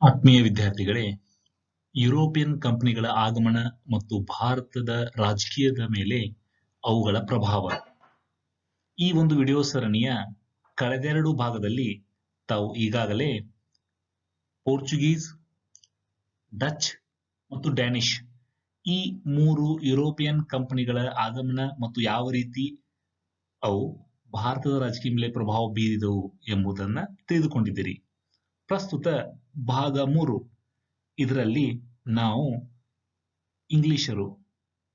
ಆತ್ಮೀಯ ವಿದ್ಯಾರ್ಥಿಗಳೇ, ಯುರೋಪಿಯನ್ ಕಂಪನಿಗಳ ಆಗಮನ ಮತ್ತು ಭಾರತದ ರಾಜಕೀಯದ ಮೇಲೆ ಅವುಗಳ ಪ್ರಭಾವ. ಈ ಒಂದು ವಿಡಿಯೋ ಸರಣಿಯ ಕಳೆದೆರಡು ಭಾಗದಲ್ಲಿ ತಾವು ಈಗಾಗಲೇ ಪೋರ್ಚುಗೀಸ್, ಡಚ್ ಮತ್ತು ಡ್ಯಾನಿಶ್ ಈ ಮೂರು ಯುರೋಪಿಯನ್ ಕಂಪನಿಗಳ ಆಗಮನ ಮತ್ತು ಯಾವ ರೀತಿ ಅವು ಭಾರತದ ರಾಜಕೀಯ ಮೇಲೆ ಪ್ರಭಾವ ಬೀರಿದವು ಎಂಬುದನ್ನ ತಿಳಿದುಕೊಂಡಿದ್ದೀರಿ. ಪ್ರಸ್ತುತ ಭಾಗ 3 ಇದರಲ್ಲಿ ನಾವು ಇಂಗ್ಲಿಷರು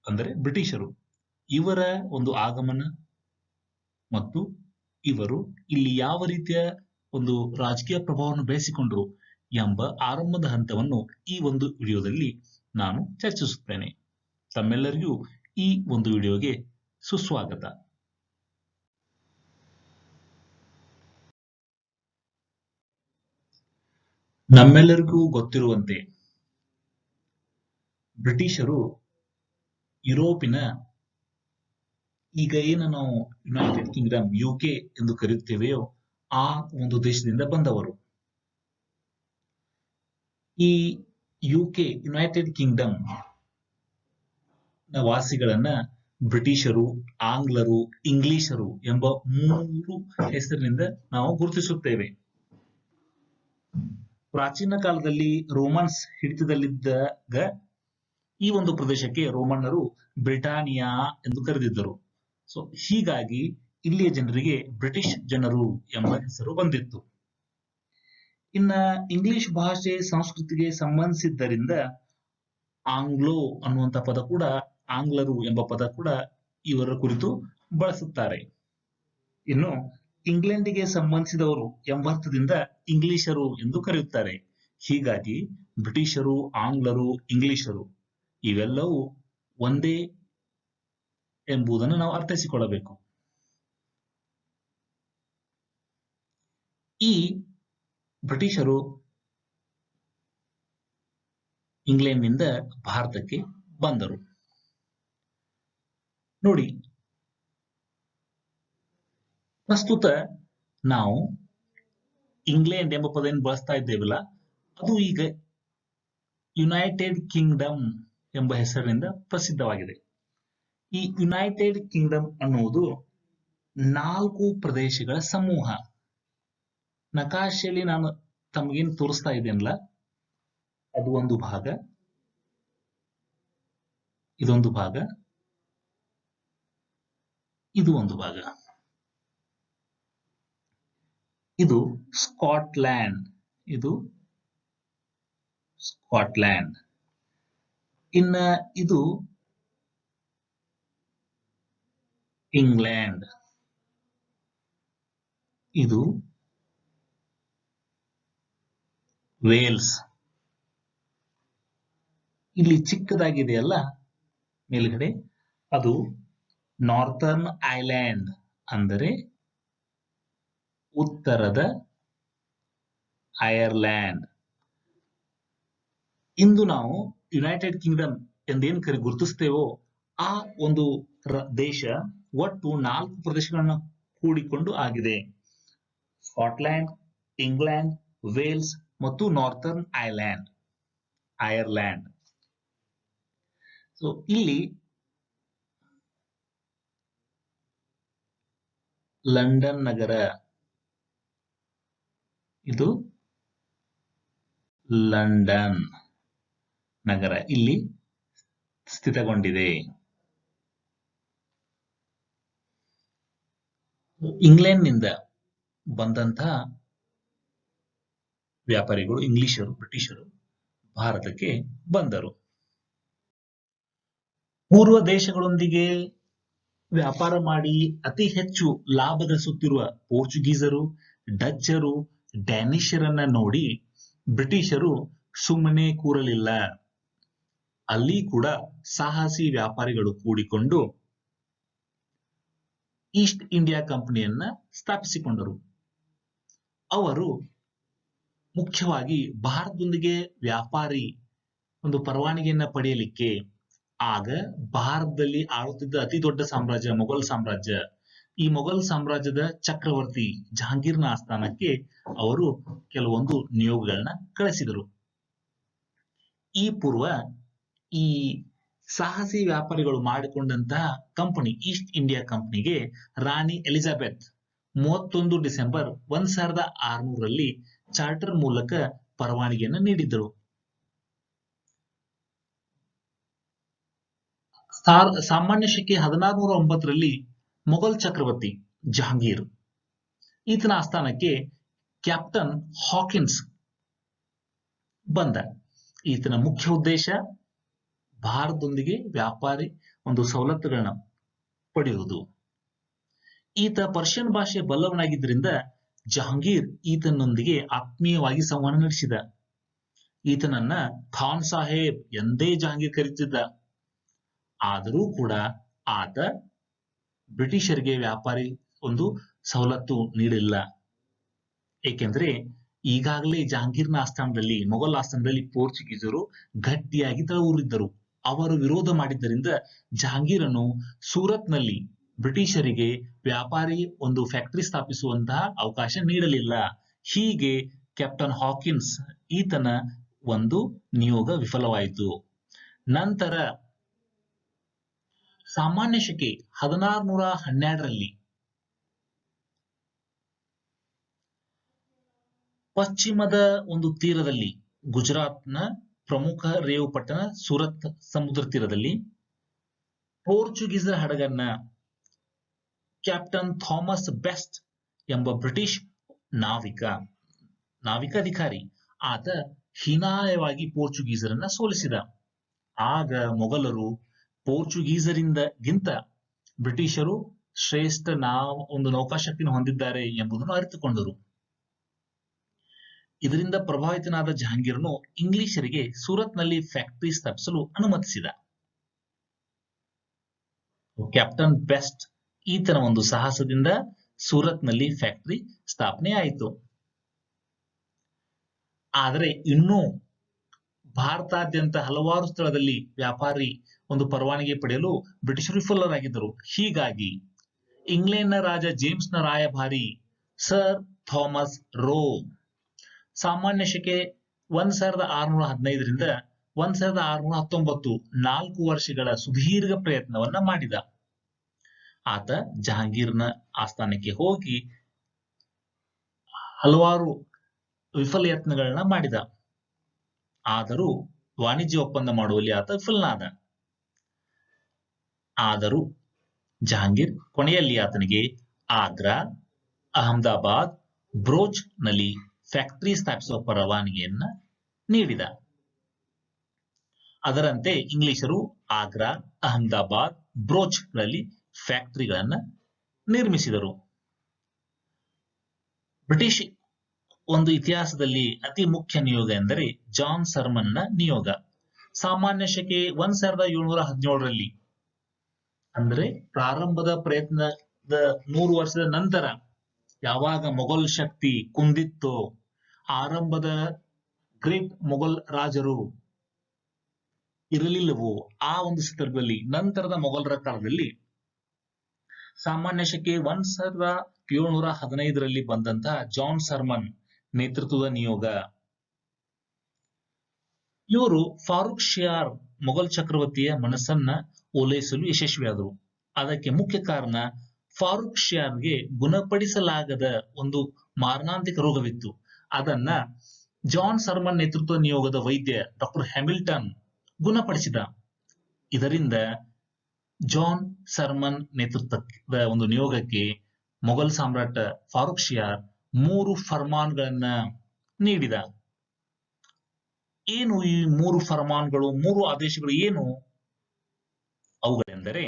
ಅಂದರೆ ಬ್ರಿಟಿಷರು ಇವರ ಒಂದು ಆಗಮನ ಮತ್ತು ಇವರು ಇಲ್ಲಿ ಯಾವ ರೀತಿಯ ಒಂದು ರಾಜಕೀಯ ಪ್ರಭಾವವನ್ನು ಬೆಳೆಸಿಕೊಂಡರು ಎಂಬ ಆರಂಭದ ಹಂತವನ್ನು ಈ ಒಂದು ವಿಡಿಯೋದಲ್ಲಿ ನಾನು ಚರ್ಚಿಸುತ್ತೇನೆ. ತಮ್ಮೆಲ್ಲರಿಗೂ ಈ ಒಂದು ವಿಡಿಯೋಗೆ ಸುಸ್ವಾಗತ. ನಮ್ಮೆಲ್ಲರಿಗೂ ಗೊತ್ತಿರುವಂತೆ ಬ್ರಿಟಿಷರು ಯುರೋಪಿನ ಈಗ ಏನು ನಾವು ಯುನೈಟೆಡ್ ಕಿಂಗ್ಡಮ್ UK ಎಂದು ಕರೆಯುತ್ತೇವೆಯೋ ಆ ಒಂದು ದೇಶದಿಂದ ಬಂದವರು. ಈ UK ಯುನೈಟೆಡ್ ಕಿಂಗ್ಡಮ್ ನ ವಾಸಿಗಳನ್ನ ಬ್ರಿಟಿಷರು, ಆಂಗ್ಲರು, ಇಂಗ್ಲಿಷರು ಎಂಬ 3 ಹೆಸರಿನಿಂದ ನಾವು ಗುರುತಿಸುತ್ತೇವೆ. ಪ್ರಾಚೀನ ಕಾಲದಲ್ಲಿ ರೋಮನ್ಸ್ ಹಿಡಿತದಲ್ಲಿದ್ದಾಗ ಈ ಒಂದು ಪ್ರದೇಶಕ್ಕೆ ರೋಮನ್ನರು ಬ್ರಿಟಾನಿಯಾ ಎಂದು ಕರೆದಿದ್ದರು. ಸೊ ಹೀಗಾಗಿ ಇಲ್ಲಿಯ ಜನರಿಗೆ ಬ್ರಿಟಿಷ್ ಜನರು ಎಂಬ ಹೆಸರು ಬಂದಿತ್ತು. ಇನ್ನ ಇಂಗ್ಲಿಷ್ ಭಾಷೆ ಸಂಸ್ಕೃತಿಗೆ ಸಂಬಂಧಿಸಿದ್ದರಿಂದ ಆಂಗ್ಲೋ ಅನ್ನುವಂಥ ಪದ ಕೂಡ, ಆಂಗ್ಲರು ಎಂಬ ಪದ ಕೂಡ ಇವರ ಕುರಿತು ಬಳಸುತ್ತಾರೆ. ಇನ್ನು ಇಂಗ್ಲೆಂಡಿಗೆ ಸಂಬಂಧಿಸಿದವರು ಎಂಬರ್ಥದಿಂದ ಇಂಗ್ಲಿಷರು ಎಂದು ಕರೆಯುತ್ತಾರೆ. ಹೀಗಾಗಿ ಬ್ರಿಟಿಷರು, ಆಂಗ್ಲರು, ಇಂಗ್ಲಿಷರು ಇವೆಲ್ಲವೂ ಒಂದೇ ಎಂಬುದನ್ನು ನಾವು ಅರ್ಥೈಸಿಕೊಳ್ಳಬೇಕು. ಈ ಬ್ರಿಟಿಷರು ಇಂಗ್ಲೆಂಡ್ನಿಂದ ಭಾರತಕ್ಕೆ ಬಂದರು. ನೋಡಿ, ಪ್ರಸ್ತುತ ನಾವು ಇಂಗ್ಲೆಂಡ್ ಎಂಬ ಪದ ಏನು ಬಳಸ್ತಾ ಇದ್ದೇವಲ್ಲ, ಅದು ಈಗ ಯುನೈಟೆಡ್ ಕಿಂಗ್ಡಮ್ ಎಂಬ ಹೆಸರಿನಿಂದ ಪ್ರಸಿದ್ಧವಾಗಿದೆ. ಈ ಯುನೈಟೆಡ್ ಕಿಂಗ್ಡಮ್ ಅನ್ನುವುದು 4 ಪ್ರದೇಶಗಳ ಸಮೂಹ. ನಕಾಶೆಯಲ್ಲಿ ನಾನು ತಮಗೇನು ತೋರಿಸ್ತಾ ಇದ್ದೇನಲ್ಲ, ಅದು ಒಂದು ಭಾಗ, ಇದೊಂದು ಭಾಗ, ಇದು ಒಂದು ಭಾಗ. ಇದು ಸ್ಕಾಟ್ಲ್ಯಾಂಡ್, ಇದು ಸ್ಕಾಟ್ಲ್ಯಾಂಡ್. ಇನ್ನ ಇದು ಇಂಗ್ಲೆಂಡ್, ಇದು ವೇಲ್ಸ್. ಇಲ್ಲಿ ಚಿಕ್ಕದಾಗಿದೆಯಲ್ಲ ಮೇಲ್ಗಡೆ, ಅದು ನಾರ್ಥರ್ನ್ ಐಲ್ಯಾಂಡ್ ಅಂದರೆ ಉತ್ತರದ ಐರ್ಲ್ಯಾಂಡ್. ಇಂದು ನಾವು ಯುನೈಟೆಡ್ ಕಿಂಗ್ಡಮ್ ಎಂದೇನು ಗುರುತಿಸ್ತೇವೋ ಆ ಒಂದು ದೇಶ ಒಟ್ಟು 4 ಪ್ರದೇಶಗಳನ್ನು ಕೂಡಿಕೊಂಡು ಆಗಿದೆ. ಸ್ಕಾಟ್ಲ್ಯಾಂಡ್, ಇಂಗ್ಲೆಂಡ್, ವೇಲ್ಸ್ ಮತ್ತು ನಾರ್ಥರ್ನ್ ಐರ್ಲ್ಯಾಂಡ್. ಸೊ ಇಲ್ಲಿ ಲಂಡನ್ ನಗರ, ಇದು ಲಂಡನ್ ನಗರ ಇಲ್ಲಿ ಸ್ಥಿತಗೊಂಡಿದೆ. ಇಂಗ್ಲೆಂಡ್ನಿಂದ ಬಂದಂತಹ ವ್ಯಾಪಾರಿಗಳು, ಇಂಗ್ಲಿಷರು, ಬ್ರಿಟಿಷರು ಭಾರತಕ್ಕೆ ಬಂದರು. ಪೂರ್ವ ದೇಶಗಳೊಂದಿಗೆ ವ್ಯಾಪಾರ ಮಾಡಿ ಅತಿ ಹೆಚ್ಚು ಲಾಭ ಗಳಿಸುತ್ತಿರುವ ಪೋರ್ಚುಗೀಸರು, ಡಚ್ಚರು, ಡ್ಯಾನಿಷರನ್ನ ನೋಡಿ ಬ್ರಿಟಿಷರು ಸುಮ್ಮನೆ ಕೂರಲಿಲ್ಲ. ಅಲ್ಲಿ ಕೂಡ ಸಾಹಸಿ ವ್ಯಾಪಾರಿಗಳು ಕೂಡಿಕೊಂಡು ಈಸ್ಟ್ ಇಂಡಿಯಾ ಕಂಪನಿಯನ್ನ ಸ್ಥಾಪಿಸಿಕೊಂಡರು. ಅವರು ಮುಖ್ಯವಾಗಿ ಭಾರತದೊಂದಿಗೆ ವ್ಯಾಪಾರಿ ಒಂದು ಪರವಾನಗಿಯನ್ನ ಪಡೆಯಲಿಕ್ಕೆ ಆಗ ಭಾರತದಲ್ಲಿ ಆಳುತ್ತಿದ್ದ ಅತಿ ದೊಡ್ಡ ಸಾಮ್ರಾಜ್ಯ ಮೊಘಲ್ ಸಾಮ್ರಾಜ್ಯ. ಈ ಮೊಘಲ್ ಸಾಮ್ರಾಜ್ಯದ ಚಕ್ರವರ್ತಿ ಜಹಾಂಗೀರ್ನ ಆಸ್ಥಾನಕ್ಕೆ ಅವರು ಕೆಲವೊಂದು ನಿಯೋಗಗಳನ್ನ ಕಳಿಸಿದರು. ಈ ಪೂರ್ವ ಈ ಸಾಹಸಿ ವ್ಯಾಪಾರಿಗಳು ಮಾಡಿಕೊಂಡಂತಹ ಕಂಪನಿ ಈಸ್ಟ್ ಇಂಡಿಯಾ ಕಂಪನಿಗೆ ರಾಣಿ ಎಲಿಜಬೆತ್ 31 ಡಿಸೆಂಬರ್ 1600ರಲ್ಲಿ ಚಾರ್ಟರ್ ಮೂಲಕ ಪರವಾನಗಿಯನ್ನು ನೀಡಿದ್ದರು. ಸಾಮಾನ್ಯ ಶಕೆ 1609ರಲ್ಲಿ ಮೊಘಲ್ ಚಕ್ರವರ್ತಿ ಜಹಾಂಗೀರ್ ಈತನ ಆಸ್ಥಾನಕ್ಕೆ ಕ್ಯಾಪ್ಟನ್ ಹಾಕಿನ್ಸ್ ಬಂದ. ಈತನ ಮುಖ್ಯ ಉದ್ದೇಶ ಭಾರತದೊಂದಿಗೆ ವ್ಯಾಪಾರಿ ಒಂದು ಸವಲತ್ತುಗಳನ್ನ ಪಡೆಯುವುದು. ಈತ ಪರ್ಷಿಯನ್ ಭಾಷೆ ಬಲ್ಲವನಾಗಿದ್ದರಿಂದ ಜಹಾಂಗೀರ್ ಈತನೊಂದಿಗೆ ಆತ್ಮೀಯವಾಗಿ ಸಂವಹನ ನಡೆಸಿದ. ಈತನನ್ನ ಖಾನ್ ಸಾಹೇಬ್ ಎಂದೇ ಜಹಾಂಗೀರ್ ಕರೆಯುತ್ತಿದ್ದ. ಆದರೂ ಕೂಡ ಆತ ಬ್ರಿಟಿಷರಿಗೆ ವ್ಯಾಪಾರಿ ಒಂದು ಸವಲತ್ತು ನೀಡಿಲ್ಲ. ಏಕೆಂದ್ರೆ ಈಗಾಗಲೇ ಜಹಾಂಗೀರ್ನ ಆಸ್ಥಾನದಲ್ಲಿ ಮೊಘಲ್ ಆಸ್ಥಾನದಲ್ಲಿ ಪೋರ್ಚುಗೀಸರು ಗಟ್ಟಿಯಾಗಿ ತಳವೂರಿದ್ದರು. ಅವರು ವಿರೋಧ ಮಾಡಿದ್ದರಿಂದ ಜಹಾಂಗೀರನು ಸೂರತ್ನಲ್ಲಿ ಬ್ರಿಟಿಷರಿಗೆ ವ್ಯಾಪಾರಿ ಒಂದು ಫ್ಯಾಕ್ಟರಿ ಸ್ಥಾಪಿಸುವಂತಹ ಅವಕಾಶ ನೀಡಲಿಲ್ಲ. ಹೀಗೆ ಕ್ಯಾಪ್ಟನ್ ಹಾಕಿನ್ಸ್ ಈತನ ಒಂದು ನಿಯೋಗ ವಿಫಲವಾಯಿತು. ನಂತರ ಸಾಮಾನ್ಯ ಶಕೆ 1612ರಲ್ಲಿ ಪಶ್ಚಿಮದ ಒಂದು ತೀರದಲ್ಲಿ ಗುಜರಾತ್ನ ಪ್ರಮುಖ ರೇವು ಪಟ್ಟಣ ಸೂರತ್ ಸಮುದ್ರ ತೀರದಲ್ಲಿ ಪೋರ್ಚುಗೀಸರ ಹಡಗನ್ನ ಕ್ಯಾಪ್ಟನ್ ಥಾಮಸ್ ಬೆಸ್ಟ್ ಎಂಬ ಬ್ರಿಟಿಷ್ ನಾವಿಕಾಧಿಕಾರಿ ಆತ ಹೀನಾಯವಾಗಿ ಪೋರ್ಚುಗೀಸರನ್ನ ಸೋಲಿಸಿದ. ಆಗ ಮೊಘಲರು ಪೋರ್ಚುಗೀಸರಿಂದಗಿಂತ ಬ್ರಿಟಿಷರು ಶ್ರೇಷ್ಠ ಒಂದು ನೌಕಾಶಕ್ತಿಯನ್ನು ಹೊಂದಿದ್ದಾರೆ ಎಂಬುದನ್ನು ಅರಿತುಕೊಂಡರು. ಇದರಿಂದ ಪ್ರಭಾವಿತನಾದ ಜಹಾಂಗೀರನು ಇಂಗ್ಲಿಷರಿಗೆ ಸೂರತ್ನಲ್ಲಿ ಫ್ಯಾಕ್ಟರಿ ಸ್ಥಾಪಿಸಲು ಅನುಮತಿಸಿದ. ಕ್ಯಾಪ್ಟನ್ ಬೆಸ್ಟ್ ಈತನ ಒಂದು ಸಾಹಸದಿಂದ ಸೂರತ್ನಲ್ಲಿ ಫ್ಯಾಕ್ಟರಿ ಸ್ಥಾಪನೆ ಆಯಿತು. ಆದರೆ ಇನ್ನೂ ಭಾರತಾದ್ಯಂತ ಹಲವಾರು ಸ್ಥಳದಲ್ಲಿ ವ್ಯಾಪಾರಿ ಒಂದು ಪರವಾನಗಿ ಪಡೆಯಲು ಬ್ರಿಟಿಷರು ವಿಫಲರಾಗಿದ್ದರು. ಹೀಗಾಗಿ ಇಂಗ್ಲೆಂಡ್ನ ರಾಜ ಜೇಮ್ಸ್ನ ರಾಯಭಾರಿ ಸರ್ ಥಾಮಸ್ ರೋ ಸಾಮಾನ್ಯ ಶಕೆ 1615ರಿಂದ 1619 4 ವರ್ಷಗಳ ಸುದೀರ್ಘ ಪ್ರಯತ್ನವನ್ನ ಮಾಡಿದ. ಆತ ಜಹಾಂಗೀರ್ನ ಆಸ್ಥಾನಕ್ಕೆ ಹೋಗಿ ಹಲವಾರು ವಿಫಲ ಯತ್ನಗಳನ್ನ ಮಾಡಿದ. ಆದರೂ ವಾಣಿಜ್ಯ ಒಪ್ಪಂದ ಮಾಡುವಲ್ಲಿ ಆತ ವಿಫಲನಾದ. ಆದರೂ ಜಹಾಂಗೀರ್ ಕೊನೆಯಲ್ಲಿ ಆತನಿಗೆ ಆಗ್ರಾ, ಅಹಮದಾಬಾದ್, ಬ್ರೋಚ್ ನಲ್ಲಿ ಫ್ಯಾಕ್ಟರಿ ಸ್ಥಾಪಿಸುವ ಪರವಾನಗಿಯನ್ನ ನೀಡಿದ. ಅದರಂತೆ ಇಂಗ್ಲಿಷರು ಆಗ್ರಾ, ಅಹಮದಾಬಾದ್, ಬ್ರೋಚ್ ಗಳಲ್ಲಿ ಫ್ಯಾಕ್ಟರಿಗಳನ್ನ ನಿರ್ಮಿಸಿದರು. ಬ್ರಿಟಿಷ್ ಒಂದು ಇತಿಹಾಸದಲ್ಲಿ ಅತಿ ಮುಖ್ಯ ನಿಯೋಗ ಎಂದರೆ ಜಾನ್ ಸರ್ಮನ್ ನ ನಿಯೋಗ. ಸಾಮಾನ್ಯ ಶಕೆ 1717ರಲ್ಲಿ ಅಂದ್ರೆ ಪ್ರಾರಂಭದ ಪ್ರಯತ್ನದ 100 ವರ್ಷದ ನಂತರ ಯಾವಾಗ ಮೊಘಲ್ ಶಕ್ತಿ ಕುಂದಿತ್ತೋ, ಆರಂಭದ ಗ್ರೇಟ್ ಮೊಘಲ್ ರಾಜರು ಇರಲಿಲ್ಲವೋ, ಆ ಒಂದು ಸಂದರ್ಭದಲ್ಲಿ ನಂತರದ ಮೊಘಲರ ಕಾಲದಲ್ಲಿ ಸಾಮಾನ್ಯ ಶಕೆ 1715ರಲ್ಲಿ ಬಂದಂತಹ ಜಾನ್ ಸರ್ಮನ್ ನೇತೃತ್ವದ ನಿಯೋಗ, ಇವರು ಫಾರೂಕ್ ಶಿಯಾರ್ ಮೊಘಲ್ ಚಕ್ರವರ್ತಿಯ ಮನಸ್ಸನ್ನ ಓಲೈಸಲು ಯಶಸ್ವಿಯಾದರು. ಅದಕ್ಕೆ ಮುಖ್ಯ ಕಾರಣ ಫಾರೂಕ್ ಶಿಯಾರ್ಗೆ ಗುಣಪಡಿಸಲಾಗದ ಒಂದು ಮಾರಣಾಂತಿಕ ರೋಗವಿತ್ತು. ಅದನ್ನ ಜಾನ್ ಸರ್ಮನ್ ನೇತೃತ್ವದ ನಿಯೋಗದ ವೈದ್ಯ ಡಾಕ್ಟರ್ ಹ್ಯಾಮಿಲ್ಟನ್ ಗುಣಪಡಿಸಿದ. ಇದರಿಂದ ಜಾನ್ ಸರ್ಮನ್ ನೇತೃತ್ವದ ಒಂದು ನಿಯೋಗಕ್ಕೆ ಮೊಘಲ್ ಸಾಮ್ರಾಟ ಫಾರೂಕ್ ಶಿಯಾರ್ 3 ಫರ್ಮಾನ್ಗಳನ್ನ ನೀಡಿದ. ಏನು ಈ 3 ಫರ್ಮಾನ್ಗಳು, 3 ಆದೇಶಗಳು ಏನು? ಅವುಗಳೆಂದರೆ,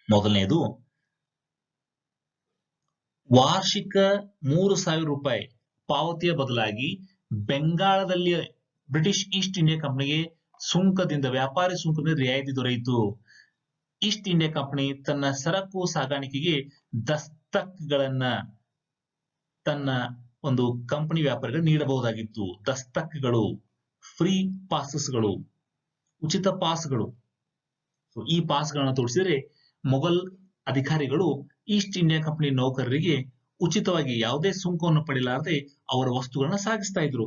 ಮೊದಲನೇದು, ವಾರ್ಷಿಕ 3000 ರೂಪಾಯಿ ಪಾವತಿಯ ಬದಲಾಗಿ ಬೆಂಗಾಳದಲ್ಲಿ ಬ್ರಿಟಿಷ್ ಈಸ್ಟ್ ಇಂಡಿಯಾ ಕಂಪನಿಗೆ ಸುಂಕದಿಂದ, ವ್ಯಾಪಾರಿ ಸುಂಕದಿಂದ ರಿಯಾಯಿತಿ ದೊರೆಯಿತು. ಈಸ್ಟ್ ಇಂಡಿಯಾ ಕಂಪನಿ ತನ್ನ ಸರಕು ಸಾಗಾಣಿಕೆಗೆ ದಸ್ತಕ್ಗಳನ್ನ ತನ್ನ ಒಂದು ಕಂಪನಿ ವ್ಯಾಪಾರಿಗಳು ನೀಡಬಹುದಾಗಿತ್ತು. ದಸ್ತಕ್ಗಳು, ಫ್ರೀ ಪಾಸಸ್ಗಳು, ಉಚಿತ ಪಾಸ್ಗಳು. ಈ ಪಾಸ್ಗಳನ್ನ ತೋರಿಸಿದರೆ ಮೊಘಲ್ ಅಧಿಕಾರಿಗಳು ಈಸ್ಟ್ ಇಂಡಿಯಾ ಕಂಪನಿ ನೌಕರರಿಗೆ ಉಚಿತವಾಗಿ ಯಾವುದೇ ಸುಂಕವನ್ನು ಪಡೆಯಲಾರದೆ ಅವರ ವಸ್ತುಗಳನ್ನ ಸಾಗಿಸ್ತಾ ಇದ್ರು.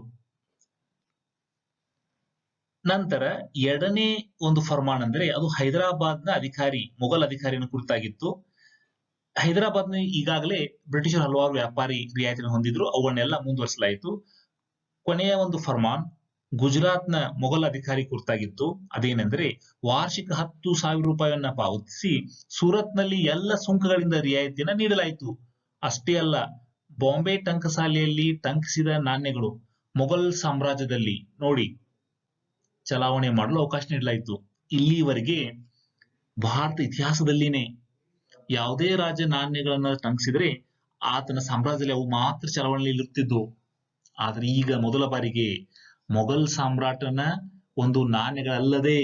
ನಂತರ ಎರಡನೇ ಒಂದು ಫರ್ಮಾನ್ ಅಂದ್ರೆ ಅದು ಹೈದರಾಬಾದ್ನ ಅಧಿಕಾರಿ, ಮೊಘಲ್ ಅಧಿಕಾರಿನ ಕುರಿತಾಗಿತ್ತು. ಹೈದರಾಬಾದ್ನ ಈಗಾಗಲೇ ಬ್ರಿಟಿಷರು ಹಲವಾರು ವ್ಯಾಪಾರಿ ರಿಯಾಯಿತಿಯನ್ನು ಹೊಂದಿದ್ರು, ಅವುಗಳನ್ನೆಲ್ಲ ಮುಂದುವರಿಸಲಾಯಿತು. ಕೊನೆಯ ಒಂದು ಫರ್ಮಾನ್ ಗುಜರಾತ್ನ ಮೊಘಲ್ ಅಧಿಕಾರಿ ಕುರಿತಾಗಿತ್ತು. ಅದೇನೆಂದ್ರೆ ವಾರ್ಷಿಕ 10,000 ರೂಪಾಯಿಯನ್ನ ಪಾವತಿಸಿ ಸೂರತ್ನಲ್ಲಿ ಎಲ್ಲ ಸುಂಕಗಳಿಂದ ರಿಯಾಯಿತಿಯನ್ನ ನೀಡಲಾಯಿತು. ಅಷ್ಟೇ ಅಲ್ಲ, ಬಾಂಬೆ ಟಂಕಸಾಲೆಯಲ್ಲಿ ಟಂಕಿಸಿದ ನಾಣ್ಯಗಳು ಮೊಘಲ್ ಸಾಮ್ರಾಜ್ಯದಲ್ಲಿ ನೋಡಿ ಚಲಾವಣೆ ಮಾಡಲು ಅವಕಾಶ ನೀಡಲಾಯಿತು. ಇಲ್ಲಿವರೆಗೆ ಭಾರತ ಇತಿಹಾಸದಲ್ಲಿನೇ ಯಾವುದೇ ರಾಜ ನಾಣ್ಯಗಳನ್ನ ಟಂಕಿಸಿದ್ರೆ ಆತನ ಸಾಮ್ರಾಜ್ಯದಲ್ಲಿ ಅವು ಮಾತ್ರ ಚಲಾವಣೆಯಲ್ಲಿ ಇರುತ್ತಿದ್ದವು. ಆದ್ರೆ ಈಗ ಮೊದಲ ಬಾರಿಗೆ ಮೊಘಲ್ ಸಾಮ್ರಾಟನ ಒಂದು ನಾಣ್ಯಗಳಲ್ಲದೆ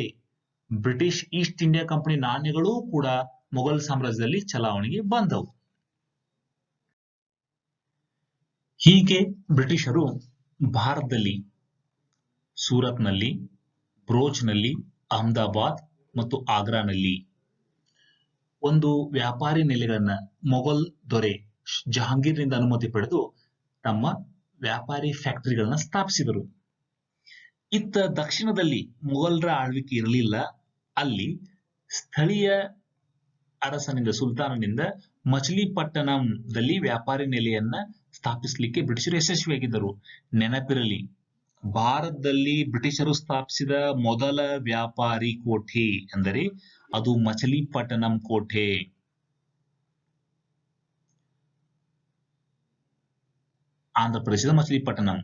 ಬ್ರಿಟಿಷ್ ಈಸ್ಟ್ ಇಂಡಿಯಾ ಕಂಪನಿ ನಾಣ್ಯಗಳೂ ಕೂಡ ಮೊಘಲ್ ಸಾಮ್ರಾಜ್ಯದಲ್ಲಿ ಚಲಾವಣೆಗೆ ಬಂದವು. ಹೀಗೆ ಬ್ರಿಟಿಷರು ಭಾರತದಲ್ಲಿ ಸೂರತ್ನಲ್ಲಿ, ಬ್ರೋಚ್ನಲ್ಲಿ, ಅಹಮದಾಬಾದ್ ಮತ್ತು ಆಗ್ರಾನಲ್ಲಿ ಒಂದು ವ್ಯಾಪಾರಿ ನೆಲೆಗಳನ್ನ ಮೊಘಲ್ ದೊರೆ ಜಹಾಂಗೀರ್ನಿಂದ ಅನುಮತಿ ಪಡೆದು ತಮ್ಮ ವ್ಯಾಪಾರಿ ಫ್ಯಾಕ್ಟರಿಗಳನ್ನ ಸ್ಥಾಪಿಸಿದರು. ಇತ್ತ ದಕ್ಷಿಣದಲ್ಲಿ ಮೊಘಲರ ಆಳ್ವಿಕೆ ಇರಲಿಲ್ಲ. ಅಲ್ಲಿ ಸ್ಥಳೀಯ ಅರಸನಿಂದ, ಸುಲ್ತಾನನಿಂದ ಮಚಿಲಿಪಟ್ಟಣಂದಲ್ಲಿ ವ್ಯಾಪಾರಿ ನೆಲೆಯನ್ನ ಸ್ಥಾಪಿಸಲಿಕ್ಕೆ ಬ್ರಿಟಿಷರು ಯಶಸ್ವಿಯಾಗಿದ್ದರು. ನೆನಪಿರಲಿ, ಭಾರತದಲ್ಲಿ ಬ್ರಿಟಿಷರು ಸ್ಥಾಪಿಸಿದ ಮೊದಲ ವ್ಯಾಪಾರಿ ಕೋಟೆ ಎಂದರೆ ಅದು ಮಚಿಲಿಪಟ್ಟಣಂ ಕೋಟೆ. ಆಂಧ್ರ ಪ್ರದೇಶದ ಮಚಿಲಿಪಟ್ಟಣಂ.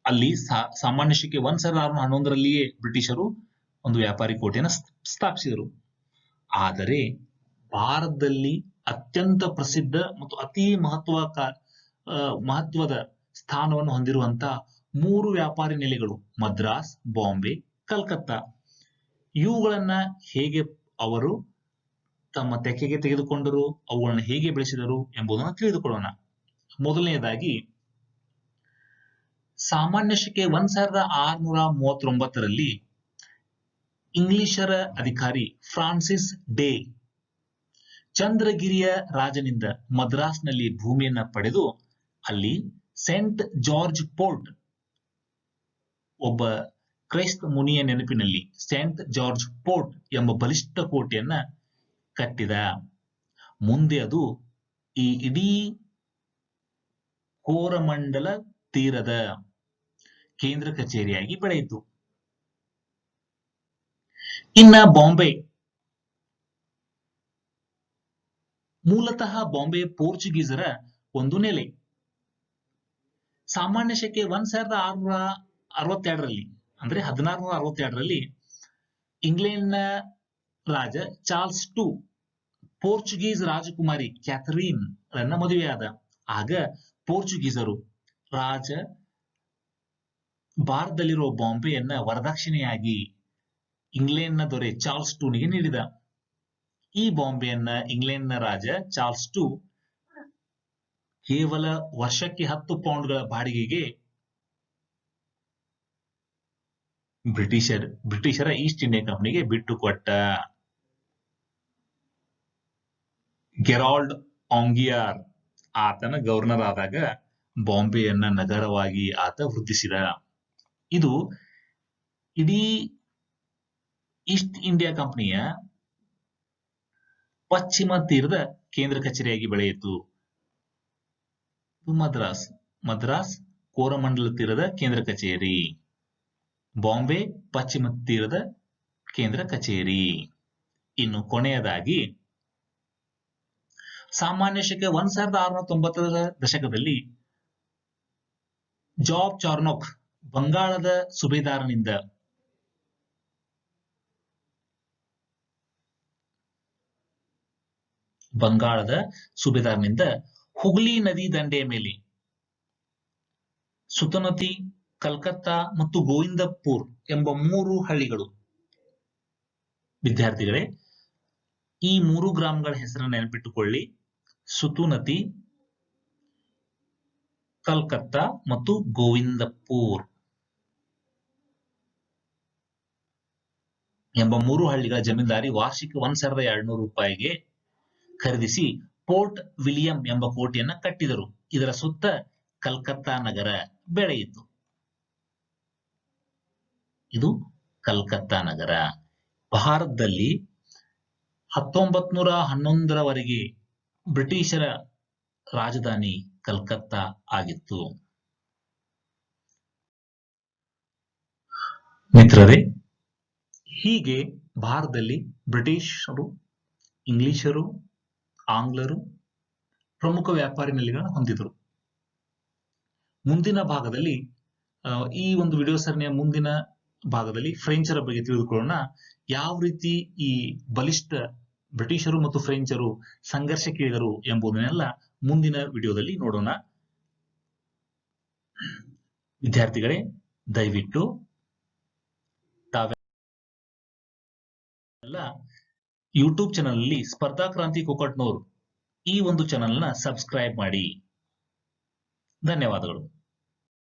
ಅಲ್ಲಿ ಸಾಮಾನ್ಯ ಶಕೆ 1611ರಲ್ಲಿಯೇ ಬ್ರಿಟಿಷರು ಒಂದು ವ್ಯಾಪಾರಿ ಕೋಟೆಯನ್ನು ಸ್ಥಾಪಿಸಿದರು. ಆದರೆ ಭಾರತದಲ್ಲಿ ಅತ್ಯಂತ ಪ್ರಸಿದ್ಧ ಮತ್ತು ಅತಿ ಮಹತ್ವದ ಸ್ಥಾನವನ್ನು ಹೊಂದಿರುವಂತಹ 3 ವ್ಯಾಪಾರಿ ನೆಲೆಗಳು ಮದ್ರಾಸ್, ಬಾಂಬೆ, ಕಲ್ಕತ್ತಾ, ಇವುಗಳನ್ನ ಹೇಗೆ ಅವರು ತಮ್ಮ ತೆಕ್ಕೆಗೆ ತೆಗೆದುಕೊಂಡರು, ಅವುಗಳನ್ನ ಹೇಗೆ ಬೆಳೆಸಿದರು ಎಂಬುದನ್ನು ತಿಳಿದುಕೊಳ್ಳೋಣ. ಮೊದಲನೆಯದಾಗಿ ಸಾಮಾನ್ಯ ಶಕೆ 1639ರಲ್ಲಿ ಇಂಗ್ಲಿಷರ ಅಧಿಕಾರಿ ಫ್ರಾನ್ಸಿಸ್ ಡೇ ಚಂದ್ರಗಿರಿಯ ರಾಜನಿಂದ ಮದ್ರಾಸ್ನಲ್ಲಿ ಭೂಮಿಯನ್ನ ಪಡೆದು ಅಲ್ಲಿ ಸೇಂಟ್ ಜಾರ್ಜ್ ಫೋರ್ಟ್, ಒಬ್ಬ ಕ್ರೈಸ್ತ ಮುನಿಯ ನೆನಪಿನಲ್ಲಿ ಸೇಂಟ್ ಜಾರ್ಜ್ ಫೋರ್ಟ್ ಎಂಬ ಬಲಿಷ್ಠ ಕೋಟೆಯನ್ನ ಕಟ್ಟಿದ. ಮುಂದೆ ಅದು ಈ ಇಡೀ ಕೋರಮಂಡಲ ತೀರದ ಕೇಂದ್ರ ಕಚೇರಿಯಾಗಿ ಬೆಳೆಯಿತು. ಇನ್ನ ಬಾಂಬೆ, ಮೂಲತಃ ಬಾಂಬೆ ಪೋರ್ಚುಗೀಸರ ಒಂದು ನೆಲೆ. ಸಾಮಾನ್ಯ ಶಕೆ 1662ರಲ್ಲಿ ಅಂದ್ರೆ 1662ರಲ್ಲಿ ಇಂಗ್ಲೆಂಡ್ನ ರಾಜ ಚಾರ್ಲ್ಸ್ II ಪೋರ್ಚುಗೀಸ್ ರಾಜಕುಮಾರಿ ಕ್ಯಾಥರೀನ್ ರನ್ನ ಮದುವೆಯಾದ. ಆಗ ಪೋರ್ಚುಗೀಸರು ರಾಜ ಭಾರತದಲ್ಲಿರುವ ಬಾಂಬೆಯನ್ನ ವರದಕ್ಷಿಣೆಯಾಗಿ ಇಂಗ್ಲೆಂಡ್ನ ದೊರೆ ಚಾರ್ಲ್ಸ್ II ನೀಡಿದ. ಈ ಬಾಂಬೆಯನ್ನ ಇಂಗ್ಲೆಂಡ್ನ ರಾಜ ಚಾರ್ಲ್ಸ್ II ಕೇವಲ ವರ್ಷಕ್ಕೆ 10 ಪೌಂಡ್ಗಳ ಬಾಡಿಗೆಗೆ ಬ್ರಿಟಿಷರ ಈಸ್ಟ್ ಇಂಡಿಯಾ ಕಂಪನಿಗೆ ಬಿಟ್ಟುಕೊಟ್ಟ. ಗೆರಾಲ್ಡ್ ಆಂಗಿಯಾರ್ ಆತನ ಗವರ್ನರ್ ಆದಾಗ ಬಾಂಬೆಯನ್ನ ನಗರವಾಗಿ ಆತ ವೃದ್ಧಿಸಿದ. ಇದು ಇಡೀ ಈಸ್ಟ್ ಇಂಡಿಯಾ ಕಂಪನಿಯ ಪಶ್ಚಿಮ ತೀರದ ಕೇಂದ್ರ ಕಚೇರಿಯಾಗಿ ಬೆಳೆಯಿತು. ಮದ್ರಾಸ್ ಕೋರಮಂಡಲ ತೀರದ ಕೇಂದ್ರ ಕಚೇರಿ, ಬಾಂಬೆ ಪಶ್ಚಿಮ ತೀರದ ಕೇಂದ್ರ ಕಚೇರಿ. ಇನ್ನು ಕೊನೆಯದಾಗಿ ಸಾಮಾನ್ಯ ಶಕೆ 1690ರ ದಶಕದಲ್ಲಿ ಜಾಬ್ ಚಾರ್ನೋಕ್ ಬಂಗಾಳದ ಸುಬೇದಾರನಿಂದ ಹುಗ್ಲಿ ನದಿ ದಂಡೆಯ ಮೇಲೆ ಸುತನತಿ, ಕಲ್ಕತ್ತಾ ಮತ್ತು ಗೋವಿಂದಪುರ್ ಎಂಬ 3 ಹಳ್ಳಿಗಳು. ವಿದ್ಯಾರ್ಥಿಗಳೇ, ಈ 3 ಗ್ರಾಮಗಳ ಹೆಸರನ್ನು ನೆನಪಿಟ್ಟುಕೊಳ್ಳಿ: ಸುತುನತಿ, ಕಲ್ಕತ್ತಾ ಮತ್ತು ಗೋವಿಂದಪುರ್ ಎಂಬ 3 ಹಳ್ಳಿಗಳ ಜಮೀನ್ದಾರಿ ವಾರ್ಷಿಕ 1200 ರೂಪಾಯಿಗೆ ಖರೀದಿಸಿ ಪೋರ್ಟ್ ವಿಲಿಯಂ ಎಂಬ ಕೋಟೆಯನ್ನ ಕಟ್ಟಿದರು. ಇದರ ಸುತ್ತ ಕಲ್ಕತ್ತಾ ನಗರ ಬೆಳೆಯಿತು. ಇದು ಕಲ್ಕತ್ತಾ ನಗರ. ಭಾರತದಲ್ಲಿ 1911ರವರೆಗೆ ಬ್ರಿಟಿಷರ ರಾಜಧಾನಿ ಕಲ್ಕತ್ತಾ ಆಗಿತ್ತು. ಮಿತ್ರರೇ, ಹೀಗೆ ಭಾರತದಲ್ಲಿ ಬ್ರಿಟಿಷರು, ಇಂಗ್ಲಿಷರು, ಆಂಗ್ಲರು ಪ್ರಮುಖ ವ್ಯಾಪಾರಿ ನೆಲೆಗಳನ್ನು ಹೊಂದಿದರು. ಮುಂದಿನ ಭಾಗದಲ್ಲಿ ಈ ಒಂದು ವಿಡಿಯೋ ಸರಣಿಯ ಮುಂದಿನ ಭಾಗದಲ್ಲಿ ಫ್ರೆಂಚರ ಬಗ್ಗೆ ತಿಳಿದುಕೊಳ್ಳೋಣ. ಯಾವ ರೀತಿ ಈ ಬಲಿಷ್ಠ ಬ್ರಿಟಿಷರು ಮತ್ತು ಫ್ರೆಂಚರು ಸಂಘರ್ಷಕ್ಕಿಳಿದರು ಎಂಬುದನ್ನೆಲ್ಲ ಮುಂದಿನ ವಿಡಿಯೋದಲ್ಲಿ ನೋಡೋಣ. ವಿದ್ಯಾರ್ಥಿಗಳೇ, ದಯವಿಟ್ಟು ತಾವೆಲ್ಲ ಯೂಟ್ಯೂಬ್ ಚಾನಲ್ ಅಲ್ಲಿ ಸ್ಪರ್ಧಾ ಕ್ರಾಂತಿ ಕೊಕಟ್ನೂರ್ ಈ ಒಂದು ಚಾನಲ್ ನ ಸಬ್ಸ್ಕ್ರೈಬ್ ಮಾಡಿ. ಧನ್ಯವಾದಗಳು.